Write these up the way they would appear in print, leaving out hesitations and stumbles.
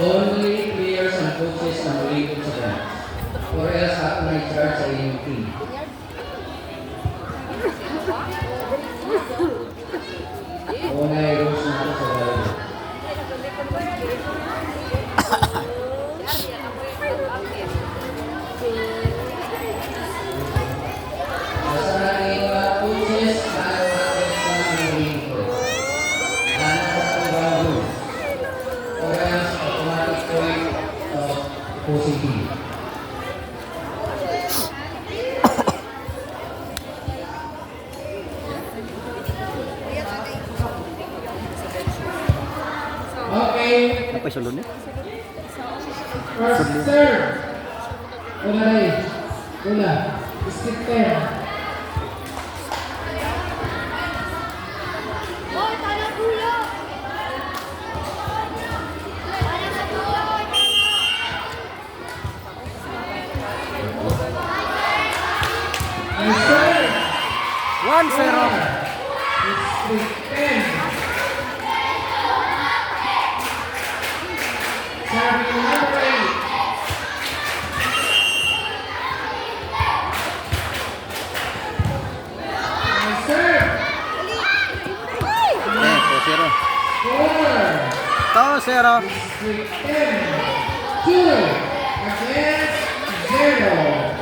Only players and coaches ang malibot sa dance. Or else ako na i-charge sa inyong team. Una i-rules na ako sa dalawa. Basta na yung mga coaches, nakakapit sa malibot. Or else automatic point of opposing team. Okay. Apa sulod niya? First serve. Una rin. Una. Skip 10. First serve. 1-0. Skip 10. Serving number 8. Nice serve. 2-0. 4. Skip 10. 2 against 0.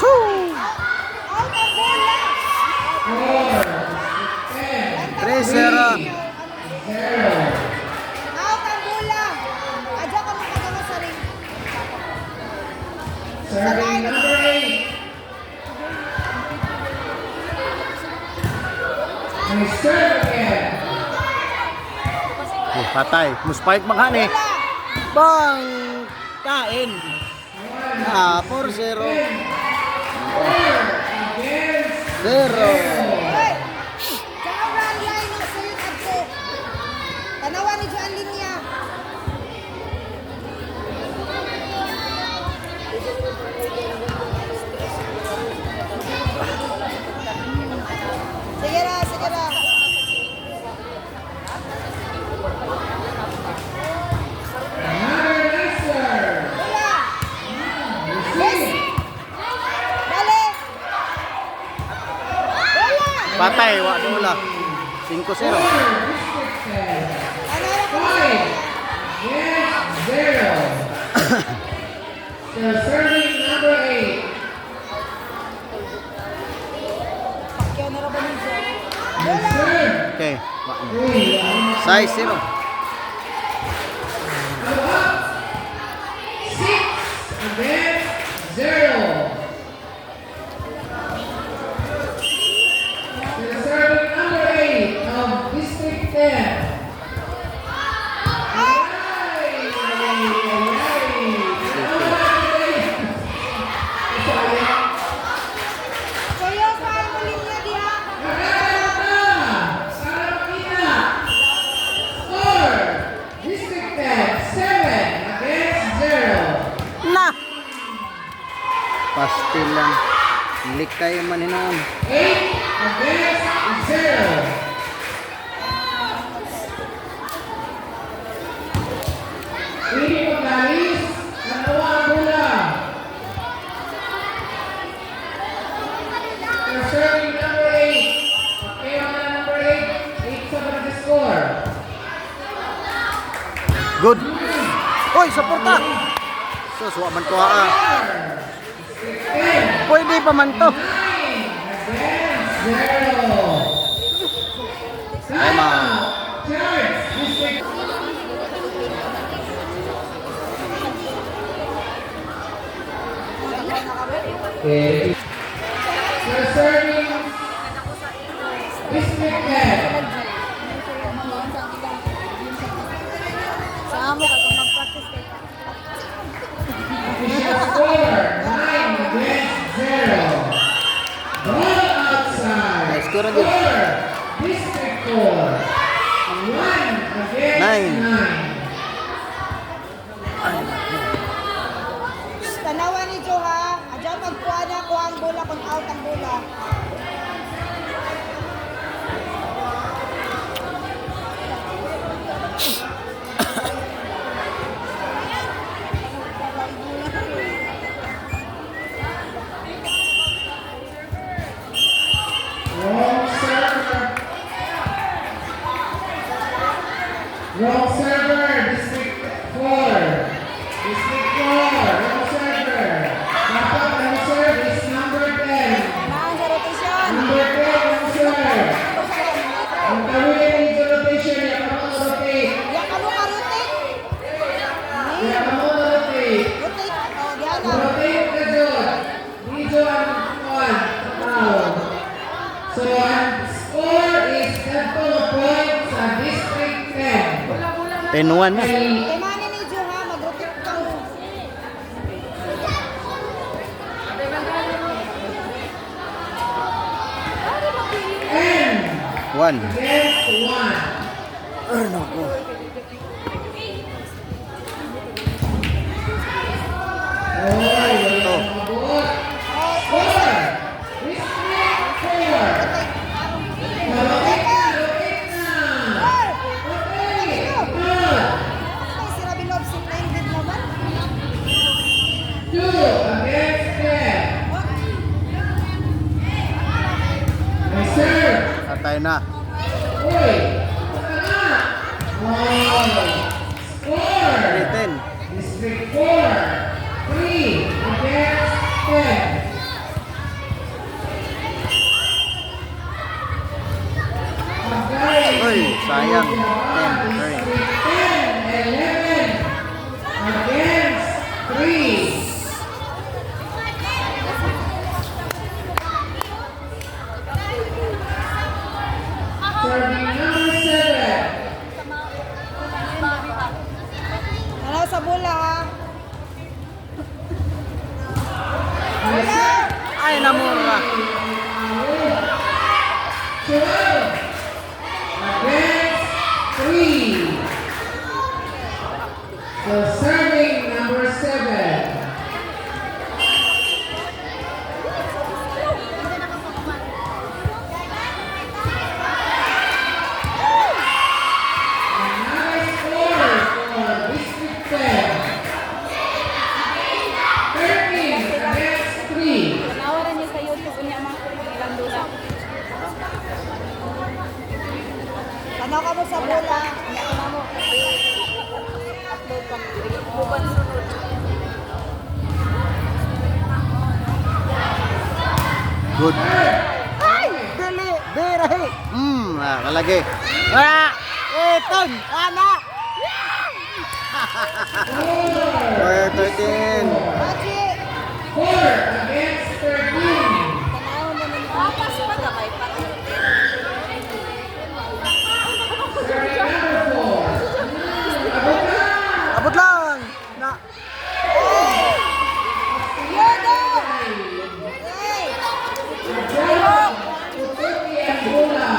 Shoo! 4. 3-0. 0. Serving number 8. Nice serve again. Patay. Muspike maghani. Bang! Kain. 4-0. 4 against 0. Tanawan ni John Linya. Sige na, sige na. Another nice serve. Wala. Receive. Balik. Wala. Patay. Wa dola. 5-0. 4 restricted. Ano na ko? 5 against 0. So serving number 8. Pakyaw na ba ni John? Nice serve. Okay. 3. 6-0. 6 against 0. So serving number 8 of District 10. Kuya, saan mo linya diha? District 10, 7 against 0. Na! Pastil lang. Likay man hinon. 8 against 0. Ini penggalis kedua bola. Serving number 8. Okay, mana number 8? 8 sa berarti score. Good. Hoy, suporta. Sus, wa man to ha. Pwede pa man to. 9 against 0. Tama. Charge. District. Okay. So serving District 10. Saan mo ka kung mag-practice kayo? Official score 9 against 0. Ball outside. Nice score again. Score District 4 1 against 9. 9. Tanawan ni Jo ha. Adyan magkuha na ko ang bola kung out ang bola. Wrong server. Wrong server. District 4. District 4. Wrong server. Dapat ang serve is number 10. Maan sa rotation. Number 10 ang serve. Ang tawin yung rotation niya. Kamu rotate. Yan ka mo ka-rotate. Kaya kamu rotate. Rotate. Oh, diyan na. Rotate ka doon. Dito ang one. So, ang score is 10 points sa District 10. 10-1 na. Kay Manny ni Jo ha, mag-rotate ka mo. And 1. against 1. Ano ko? Oy, Ito. mabot. 4. District 4. Malapit na, malapit na. Okay. Good. Ay, si Robin Lobson na yung naman. 2 against 10. May serve. Tatay na. Uy, baka na. Wow. Score. 10. District 4. 3 against 10. Uy, sayang. 10. District 10, 11 against 3. Serving number 7. Ano sa bola ha? Ay, namura. 12 against 3. So serving number 7. Another score for District 10. 13 against 3. Nawaran niya sa YouTube niya mga ilang bola. Ano ka mo sa bola? Ano mo? Upload ka. Buban sunod. Good. Ay! Dili! Birahi! Kalagi. Ah! Eton! Ana! 13. Baji! 4 against 13. Tanawon na naman. Papas pa gamay pa. Serving number 4. Abot na! Abot lang! Na! Yodo! Hey! Abot! Tutuki ang bola.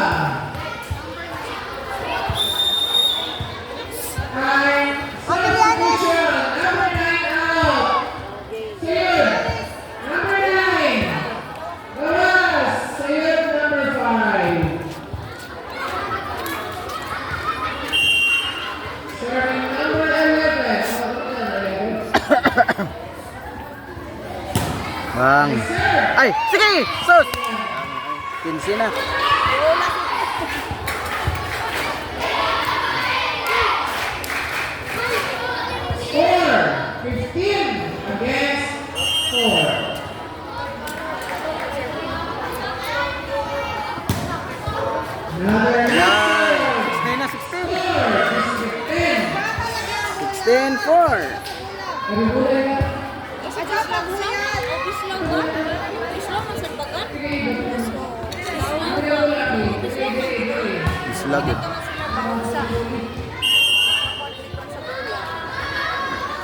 Time. Substitution. Number 9 out. Sayud. Number 9. Garas. Sayud number 5. Serving number 11. Bang! Ay! Sige! Sus! 15 na. Score 15 against 4. Another Yan! nine. 16 na, 16. Score District 10. 16-4. Ano po na yun? Adjust lang huyan! Islag yun.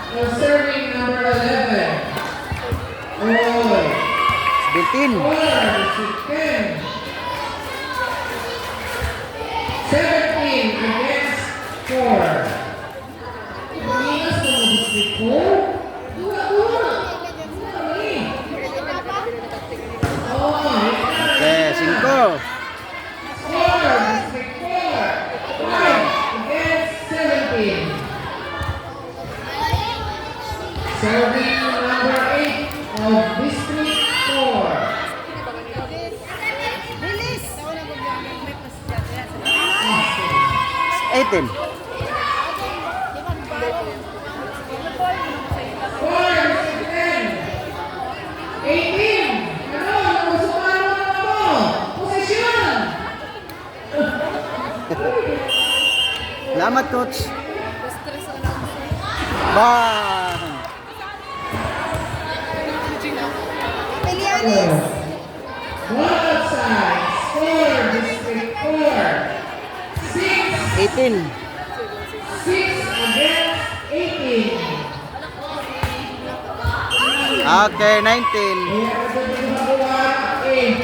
Now serving number 11. Oy. 17. 10. 17 against 4. Minus mo District 4? Dua. Oh, Okay, 5. Score, District 4. 5 against 17. Serving number 8 of District 4. Bilis! 18. Salamat, coach. Ba. Pilianis. One outside. Score, District 4. 18. 6 against 18. Okay, 19. Kaya agad yung magawa. 19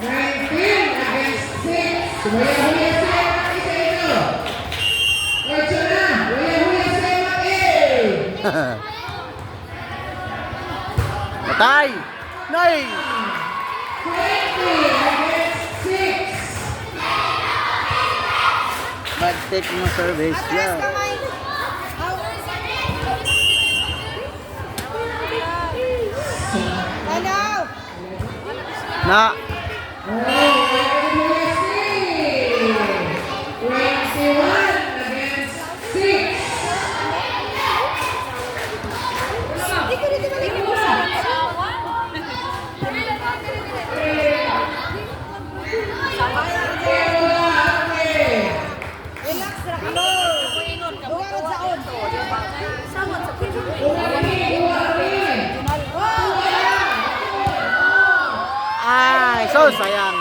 against 6. Huya-huya sa mga isa ito. Ocho na. Huya-huya sa mga Patay. Nay. 20 against 6. Mag-take mo service. Atras Yeah. kamay. Tanaw. Na. Oh, huya-huya si. 21 against 6. Dito, dito, dito. Relax ra ka. Buwarod sa on. Ay, so sayang.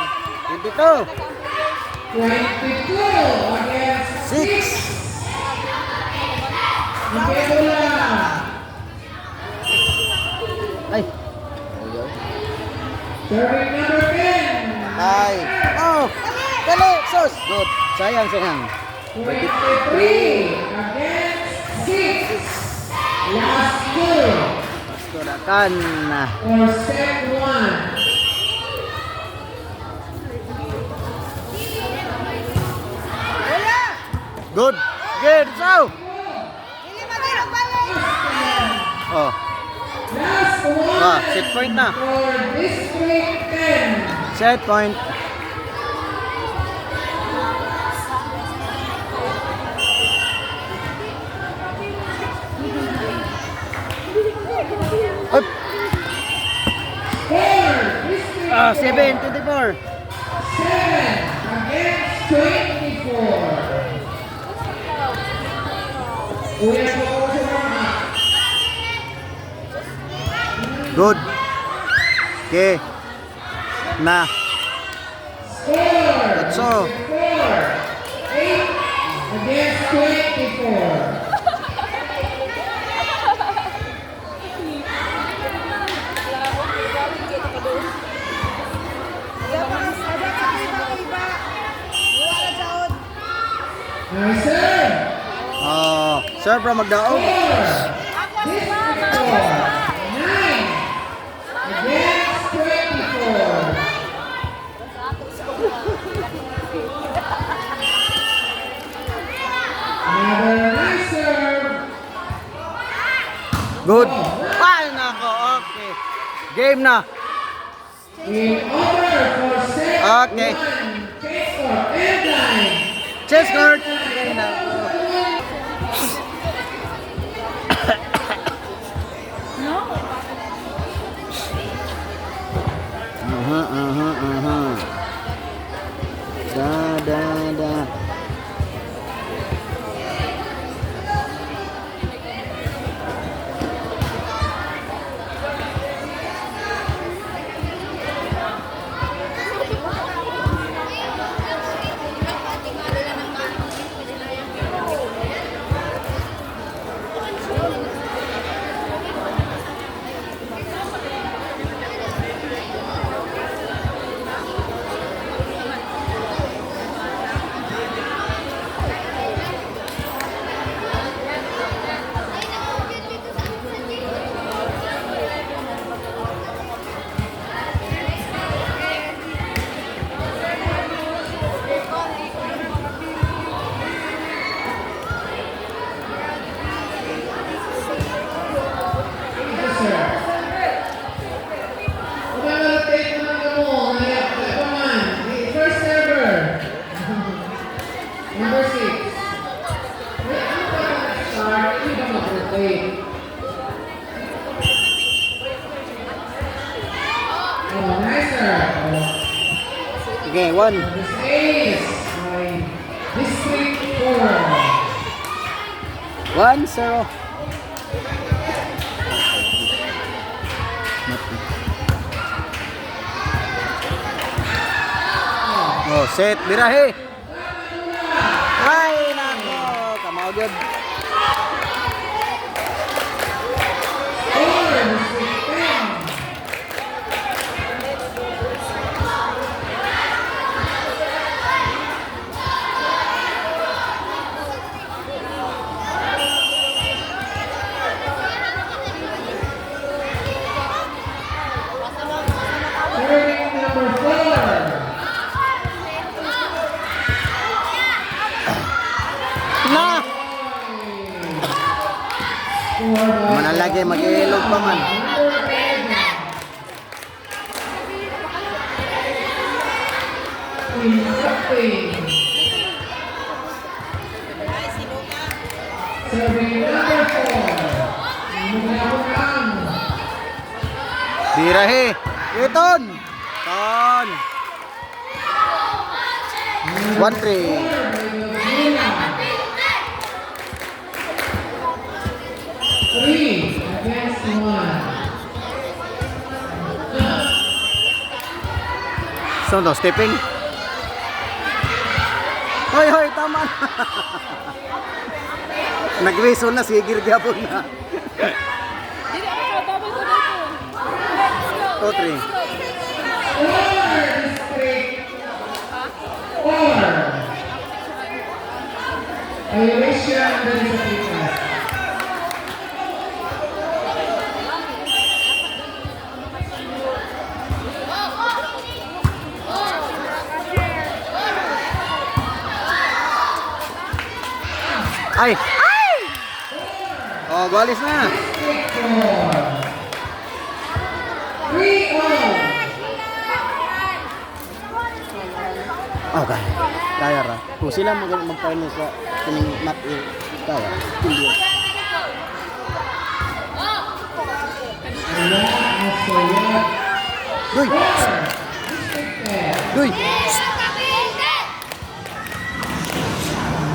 22. 22 against 6. Ay. Serving number 10. Ay. Oh. Dali, sus. Good. Sayang, sayang. 23 against 6. Last two Turakan na. for set 1. Wala. Good. Good. So. Dili magirog balik. Oh. Last one Ah, set point na. for District 10. Set point. Up. Score District Ah, 7, 24. 7 against 24. Kuya po ako sa mga. Good. Okay. Na. Score That's all. 8 against 24. Yapas, adat sa iba-iba. Wala sa on. Nice serve. Oh, sir, para magdaog. District 4. 9 against 24. Another nice serve. Good. Ay, nako. Okay. Game na. In order for set Okay. 1, chase or end line. Chess court. Ay, nako. Da. Okay, 1. Service ace by District 4. 1-0. Oh, set, birahe. Ay, nako. Kamao gyud. Serving number 4. Na. Score by Manalagi mag-ilog pa man. Serving number 4. Birahe. Iton. Ton. 1-3. 3 against 1. Saan to? Stepping? Hoy, hoy, tama na. Nagwiso na, sigir gyapon na. 2-3. 4. Ayulisya dari sa pitas. Ay! Ay! Oh, balis na. 3-0. Okay. Kaya ra. Kung sila mag-final sa kining mat kaya. Hindi. Duy! Duy!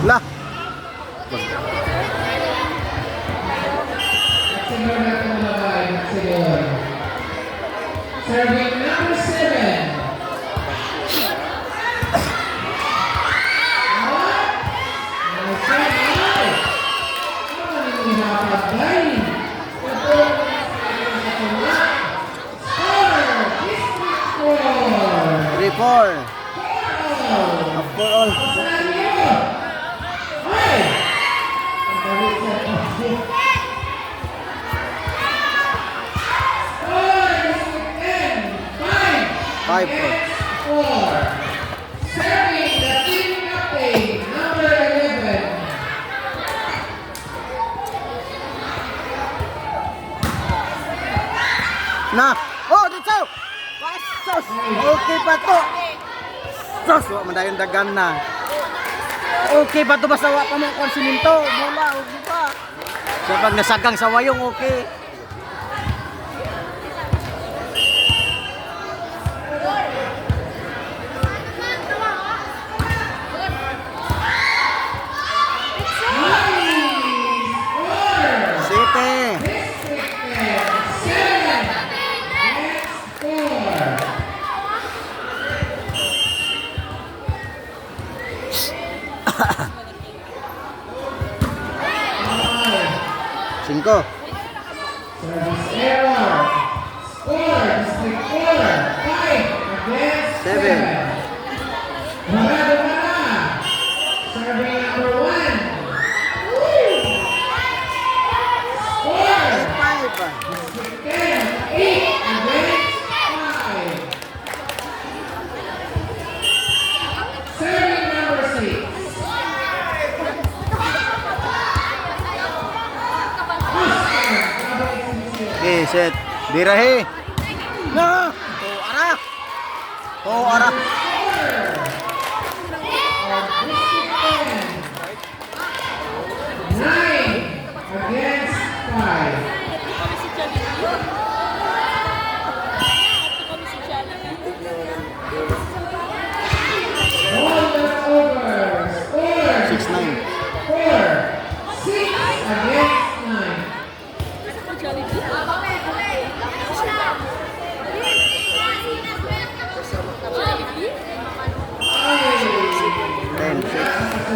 Lah! Serving number 7. Four. For all. Five. Serving the team captain, number 11. Na. Oh, dito. Pasos. Okay pa to. Sos, wa madayon dagan na. Okay pa to basta wa pa mo kon siminto, bola o pa. So pag nasagang sa wayong okay. Cinco. Service error. Score, District 4. 5 against 7. Mara. Serving number 1. Score. District 10. 8 against 5. Serving number 6. Okay, set. Birahe. Na. Oh, ara. Against 5.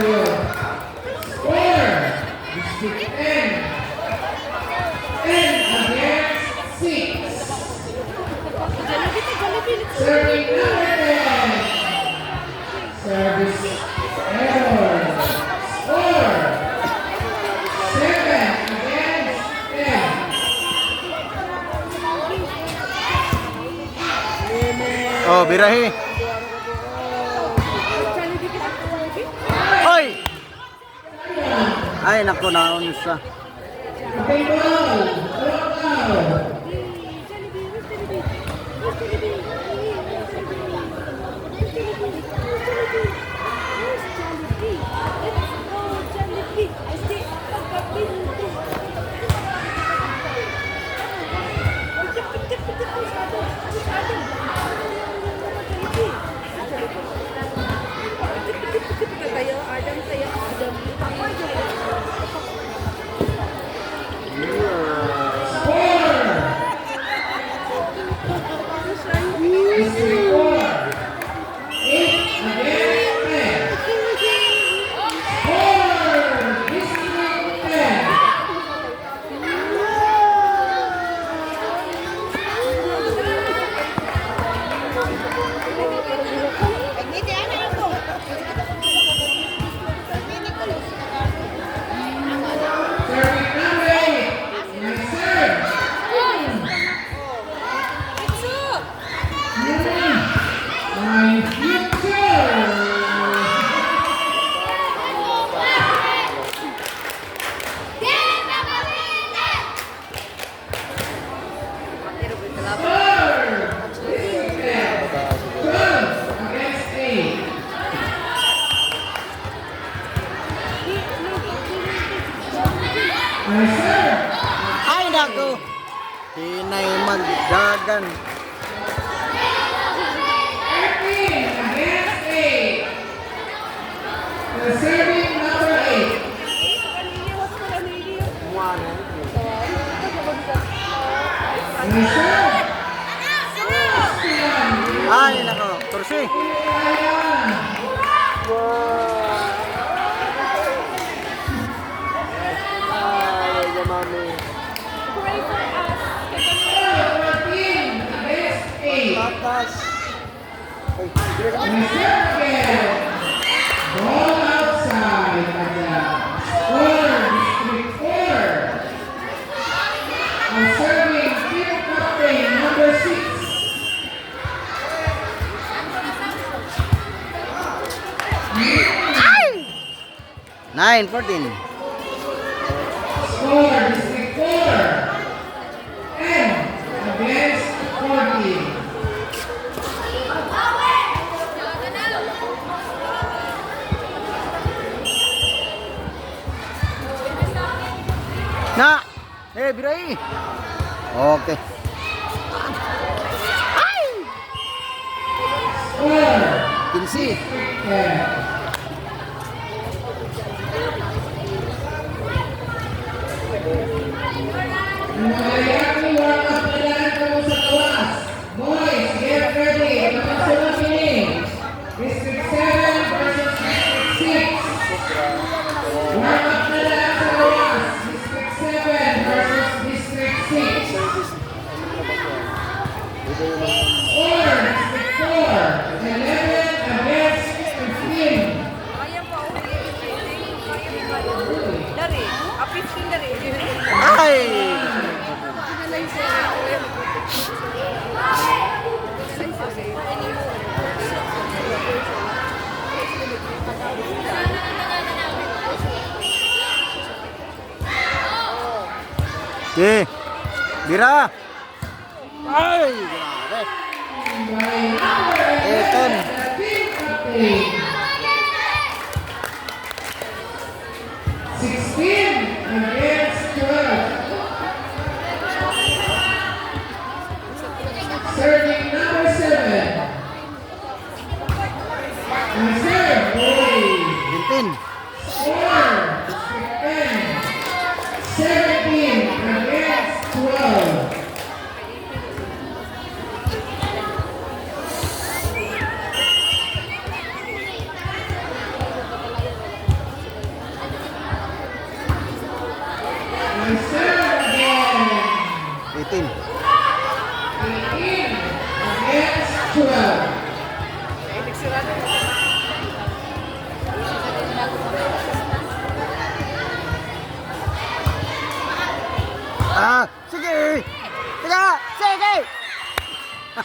sa'yo. Score! District 10. 10 against 6. Serving number 10. Service error. Score! 7 against 10. Oh, birahi. Hoy! Ay, naku, naunsa. Okay, ball. Ball. Ay, naku. Hinay magdagan. 13 against 8. The serving number 8. Ay, naku. Tursi. Ball outside. Score, District 4. Ang serving team captain number 6. Nine, 14. Score, District 4. 10 against 14. Na! Eh, birahi. Okay. Score, 15. 10. Nangyayari, warm up na lahat kayo sa tawas. Boys, get ready. Napagsunod ini. District 7 versus District 6. Warm up na lahat sa tawas. District 7 versus District 6. Score, District 4. 11 against 15. Dari, apis dari. Ay! Okay. Bira. Ay, grabe. Eton. 16 against 12. Serving number 7. And serve, boy. 15. Score, District 10. 17 against 12. Ah, sige! Sige! Sige!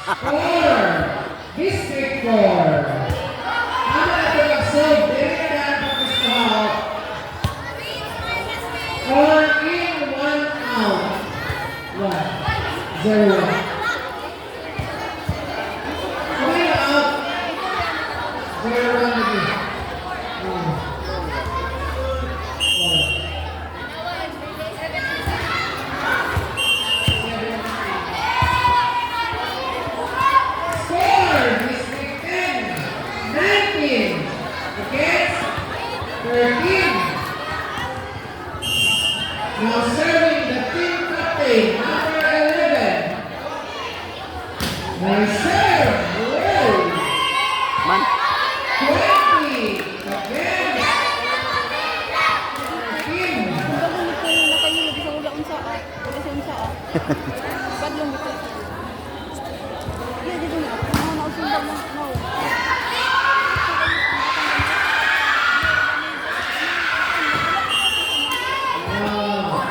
Score, District 4. Ano na ito mag-solve? Direct na ang pag-stop. Or in, 1 out. 1. 0. Okay, out. 0, 1 lagi. Score, District 10. 19. Against 13. Now serving the team captain, number 11. Nice serve. Whoa. Man, 20. Against 13. Wow.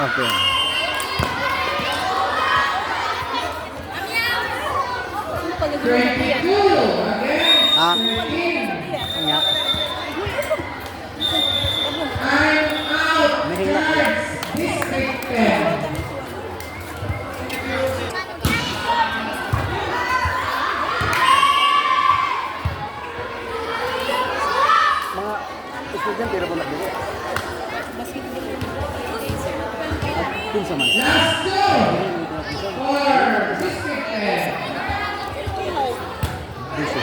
okay. Twenty-two against Ah, 13. nya. I'm out. Mahirap pala. Charge District 10. Mga estudyante ra ba nagbili? Pinsa man. Last two for District 10. Disi.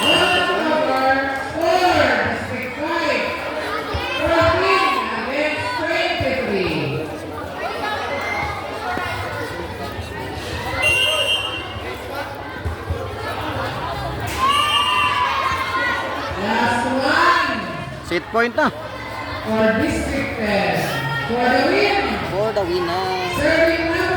Number 4, District 5. 14 against 23. Last one Set point na. for District 10. For the win, For the winner. serving number